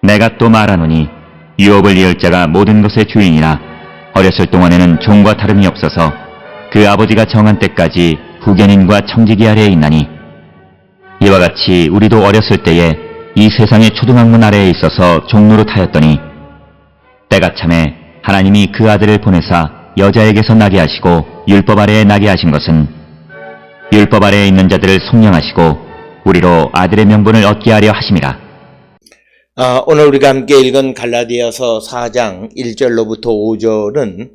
내가 또 말하노니 유업을 이을 자가 모든 것의 주인이라 어렸을 동안에는 종과 다름이 없어서 그 아버지가 정한 때까지 후견인과 청지기 아래에 있나니 이와 같이 우리도 어렸을 때에 이 세상의 초등학문 아래에 있어서 종노릇하였더니 때가 참에 하나님이 그 아들을 보내사 여자에게서 나게 하시고 율법 아래에 나게 하신 것은 율법 아래에 있는 자들을 속량하시고 우리로 아들의 명분을 얻게 하려 하심이라. 오늘 우리가 함께 읽은 갈라디아서 4장 1절로부터 5절은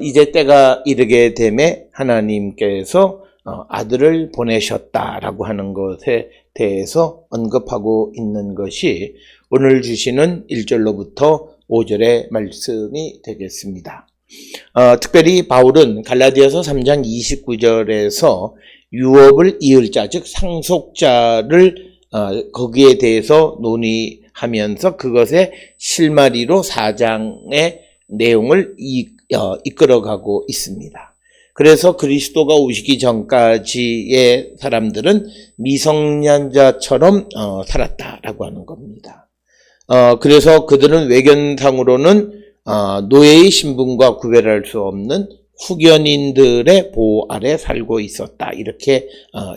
이제 때가 이르게 되매 하나님께서 아들을 보내셨다라고 하는 것에 대해서 언급하고 있는 것이 오늘 주시는 1절로부터 5절의 말씀이 되겠습니다. 특별히 바울은 갈라디아서 3장 29절에서 유업을 이을 자, 즉 상속자를 거기에 대해서 논의하면서 그것의 실마리로 4장의 내용을 이끌어가고 있습니다. 그래서 그리스도가 오시기 전까지의 사람들은 미성년자처럼 살았다라고 하는 겁니다. 그래서 그들은 외견상으로는 노예의 신분과 구별할 수 없는 후견인들의 보호 아래 살고 있었다. 이렇게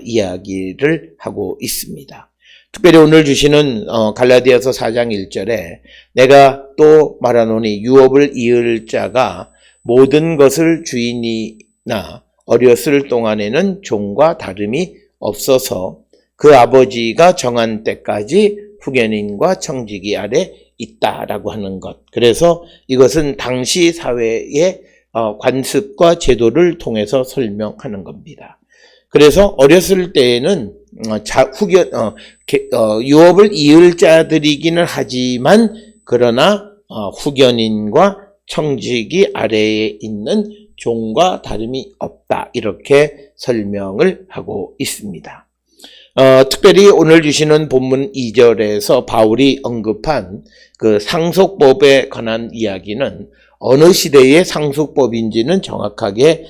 이야기를 하고 있습니다. 특별히 오늘 주시는 갈라디아서 4장 1절에 내가 또 말하노니 유업을 이을 자가 모든 것을 주인이나 어렸을 동안에는 종과 다름이 없어서 그 아버지가 정한 때까지 후견인과 청지기 아래 있다라고 하는 것. 그래서 이것은 당시 사회의 관습과 제도를 통해서 설명하는 겁니다. 그래서 어렸을 때에는 유업을 이을 자들이기는 하지만 그러나 후견인과 청지기 아래에 있는 종과 다름이 없다. 이렇게 설명을 하고 있습니다. 특별히 오늘 주시는 본문 2절에서 바울이 언급한 그 상속법에 관한 이야기는 어느 시대의 상속법인지는 정확하게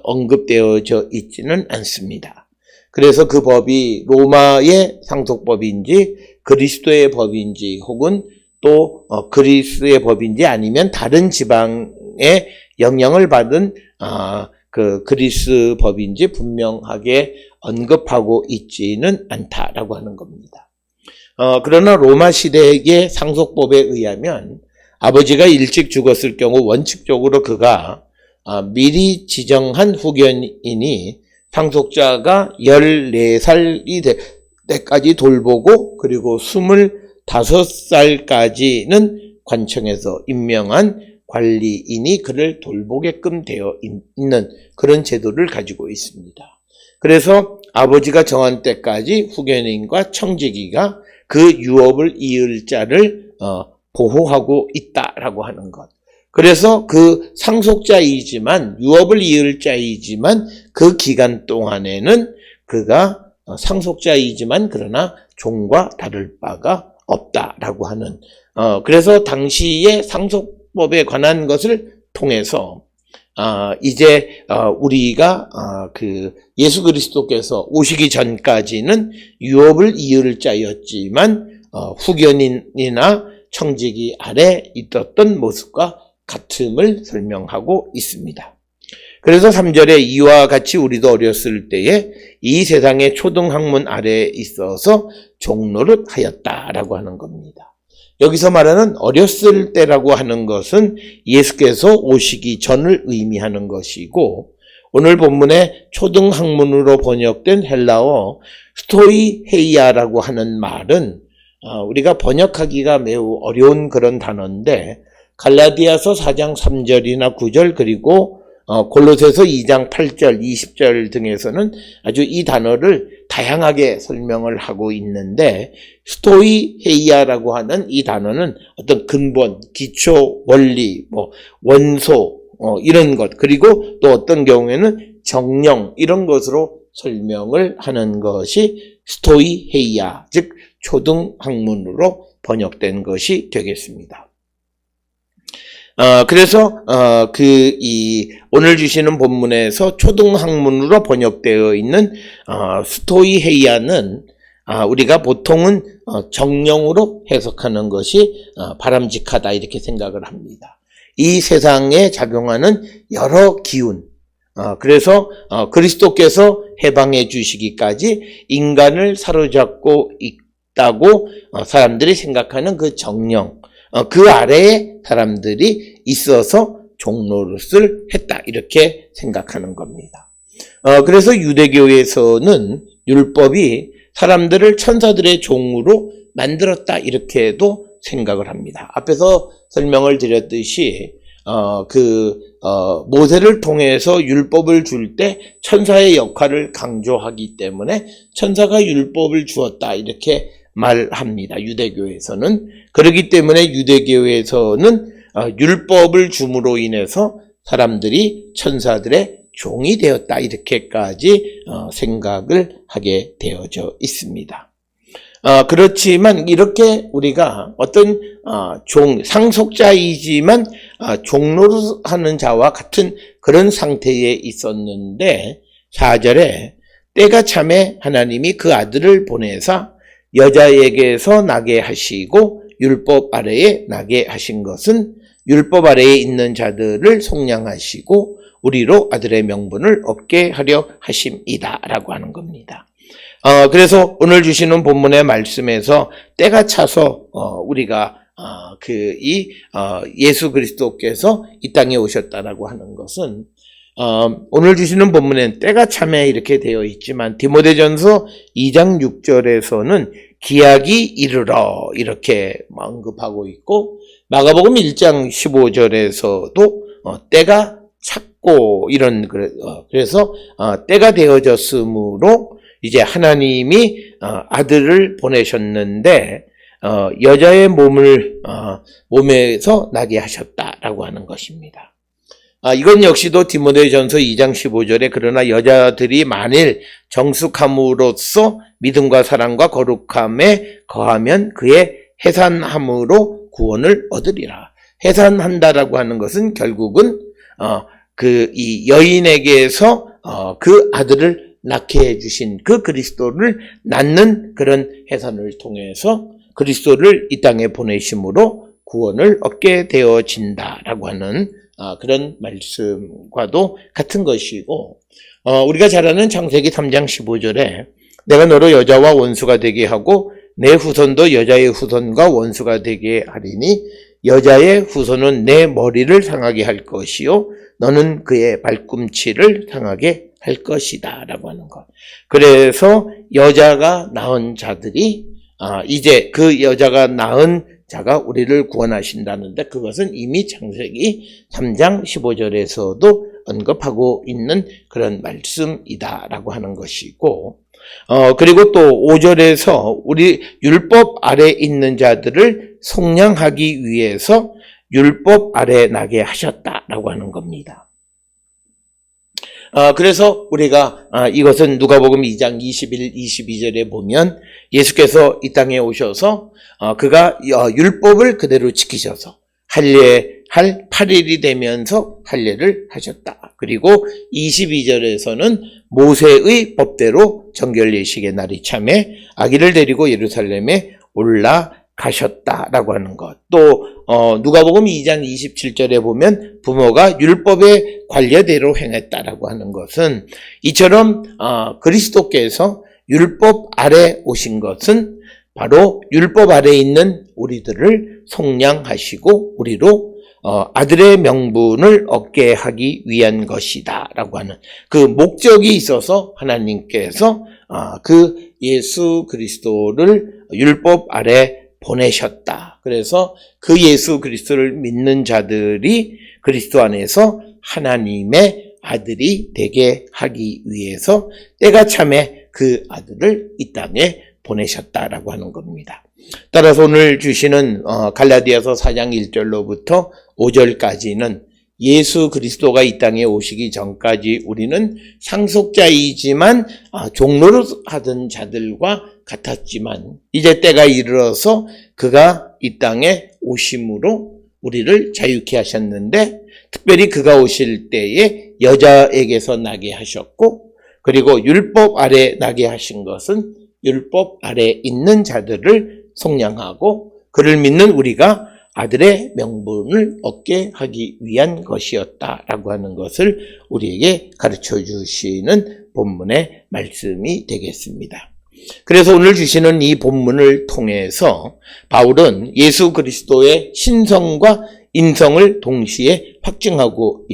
언급되어져 있지는 않습니다. 그래서 그 법이 로마의 상속법인지 그리스도의 법인지 혹은 또 그리스의 법인지 아니면 다른 지방의 영향을 받은 그 그리스 법인지 분명하게 언급하고 있지는 않다라고 하는 겁니다. 그러나 로마 시대의 상속법에 의하면 아버지가 일찍 죽었을 경우 원칙적으로 그가 미리 지정한 후견인이 상속자가 14살이 될 때까지 돌보고 그리고 25살까지는 관청에서 임명한 관리인이 그를 돌보게끔 되어 있는 그런 제도를 가지고 있습니다. 그래서 아버지가 정한 때까지 후견인과 청지기가 그 유업을 이을 자를 보호하고 있다라고 하는 것. 그래서 그 상속자이지만 유업을 이을 자이지만 그 기간 동안에는 그가 상속자이지만 그러나 종과 다를 바가 없다라고 하는 그래서 당시의 상속법에 관한 것을 통해서 이제 우리가 그 예수 그리스도께서 오시기 전까지는 유업을 이을 자였지만 후견인이나 청지기 아래 있었던 모습과 같음을 설명하고 있습니다. 그래서 3절에 이와 같이 우리도 어렸을 때에 이 세상의 초등학문 아래에 있어서 종노릇 하였다라고 하는 겁니다. 여기서 말하는 어렸을 때라고 하는 것은 예수께서 오시기 전을 의미하는 것이고 오늘 본문의 초등학문으로 번역된 헬라어 스토이헤이아라고 하는 말은 우리가 번역하기가 매우 어려운 그런 단어인데 갈라디아서 4장 3절이나 9절 그리고 골로새서 2장 8절, 20절 등에서는 아주 이 단어를 다양하게 설명을 하고 있는데 스토이헤이아라고 하는 이 단어는 어떤 근본, 기초, 원리, 원소 이런 것 그리고 또 어떤 경우에는 정령 이런 것으로 설명을 하는 것이 스토이헤이아 즉 초등학문으로 번역된 것이 되겠습니다. 그래서 오늘 주시는 본문에서 초등학문으로 번역되어 있는 스토이헤이아는 우리가 보통은 정령으로 해석하는 것이 바람직하다 이렇게 생각을 합니다. 이 세상에 작용하는 여러 기운, 그래서 그리스도께서 해방해 주시기까지 인간을 사로잡고 있다고 사람들이 생각하는 그 정령, 그 아래에 사람들이 있어서 종노릇을 했다 이렇게 생각하는 겁니다. 그래서 유대교에서는 율법이 사람들을 천사들의 종으로 만들었다 이렇게도 생각을 합니다. 앞에서 설명을 드렸듯이 모세를 통해서 율법을 줄 때 천사의 역할을 강조하기 때문에 천사가 율법을 주었다 이렇게 말합니다. 유대교에서는. 그렇기 때문에 유대교에서는 율법을 줌으로 인해서 사람들이 천사들의 종이 되었다 이렇게까지 생각을 하게 되어져 있습니다. 그렇지만 이렇게 우리가 어떤 상속자이지만 종노릇하는 자와 같은 그런 상태에 있었는데 4절에 때가 참에 하나님이 그 아들을 보내사 여자에게서 나게 하시고 율법 아래에 나게 하신 것은 율법 아래에 있는 자들을 속량하시고 우리로 아들의 명분을 얻게 하려 하심이다 라고 하는 겁니다. 그래서 오늘 주시는 본문의 말씀에서 때가 차서 우리가 예수 그리스도께서 이 땅에 오셨다라고 하는 것은 오늘 주시는 본문엔 때가 참에 이렇게 되어 있지만 디모데전서 2장 6절에서는 기약이 이르러 이렇게 언급하고 있고 마가복음 1장 15절에서도 때가 찼고 그래서 때가 되어졌으므로 이제 하나님이 아들을 보내셨는데 여자의 몸에서 나게 하셨다라고 하는 것입니다. 이건 역시도 디모데전서 2장 15절에 그러나 여자들이 만일 정숙함으로써 믿음과 사랑과 거룩함에 거하면 그의 해산함으로 구원을 얻으리라. 해산한다라고 하는 것은 결국은 이 여인에게서 그 아들을 낳게 해주신 그 그리스도를 낳는 그런 해산을 통해서 그리스도를 이 땅에 보내심으로 구원을 얻게 되어진다라고 하는 그런 말씀과도 같은 것이고 우리가 잘 아는 창세기 3장 15절에 내가 너로 여자와 원수가 되게 하고 내 후손도 여자의 후손과 원수가 되게 하리니 여자의 후손은 내 머리를 상하게 할 것이요 너는 그의 발꿈치를 상하게 할 것이다 라고 하는 것. 그래서 여자가 낳은 자들이 이제 그 여자가 낳은 자가 우리를 구원하신다는데 그것은 이미 창세기 3장 15절에서도 언급하고 있는 그런 말씀이다라고 하는 것이고 그리고 또 5절에서 우리 율법 아래 있는 자들을 속량하기 위해서 율법 아래 나게 하셨다라고 하는 겁니다. 그래서 우리가 이것은 누가복음 2장 21, 22절에 보면 예수께서 이 땅에 오셔서 그가 율법을 그대로 지키셔서 할례할 8일이 되면서 할례를 하셨다. 그리고 22절에서는 모세의 법대로 정결예식의 날이 참에 아기를 데리고 예루살렘에 올라가셨다라고 하는 것. 또 누가복음 2장 27절에 보면 부모가 율법의 관례대로 행했다라고 하는 것은 이처럼 그리스도께서 율법 아래 오신 것은 바로 율법 아래 있는 우리들을 속량하시고 우리로 아들의 명분을 얻게 하기 위한 것이다 라고 하는 그 목적이 있어서 하나님께서 그 예수 그리스도를 율법 아래 보내셨다. 그래서 그 예수 그리스도를 믿는 자들이 그리스도 안에서 하나님의 아들이 되게 하기 위해서 때가 참에 그 아들을 이 땅에 보내셨다라고 하는 겁니다. 따라서 오늘 주시는 갈라디아서 4장 1절로부터 5절까지는 예수 그리스도가 이 땅에 오시기 전까지 우리는 상속자이지만 종노릇하던 자들과 같았지만 이제 때가 이르러서 그가 이 땅에 오심으로 우리를 자유케 하셨는데 특별히 그가 오실 때에 여자에게서 나게 하셨고 그리고 율법 아래 나게 하신 것은 율법 아래 있는 자들을 속량하고 그를 믿는 우리가 아들의 명분을 얻게 하기 위한 것이었다라고 하는 것을 우리에게 가르쳐 주시는 본문의 말씀이 되겠습니다. 그래서 오늘 주시는 이 본문을 통해서 바울은 예수 그리스도의 신성과 인성을 동시에 확증하고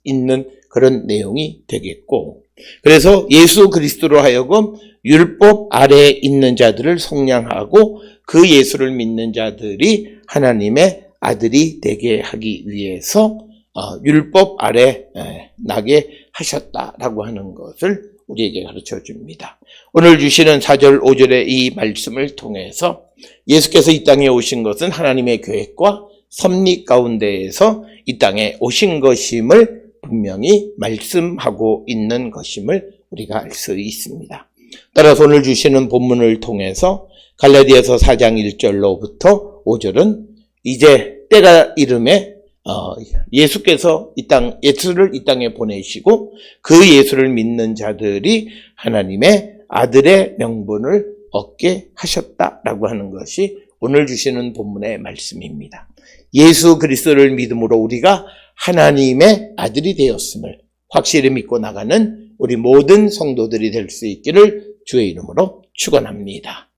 있는 그런 내용이 되겠고, 그래서 예수 그리스도로 하여금 율법 아래에 있는 자들을 속량하고 그 예수를 믿는 자들이 하나님의 아들이 되게 하기 위해서 율법 아래 나게 하셨다라고 하는 것을 우리에게 가르쳐 줍니다. 오늘 주시는 4절 5절의 이 말씀을 통해서 예수께서 이 땅에 오신 것은 하나님의 계획과 섭리 가운데에서 이 땅에 오신 것임을 분명히 말씀하고 있는 것임을 우리가 알 수 있습니다. 따라서 오늘 주시는 본문을 통해서 갈라디아서 4장 1절로부터 5절은 이제 때가 이름에 예수께서 예수를 이 땅에 보내시고 그 예수를 믿는 자들이 하나님의 아들의 명분을 얻게 하셨다라고 하는 것이 오늘 주시는 본문의 말씀입니다. 예수 그리스도를 믿음으로 우리가 하나님의 아들이 되었음을 확실히 믿고 나가는 우리 모든 성도들이 될 수 있기를 주의 이름으로 축원합니다.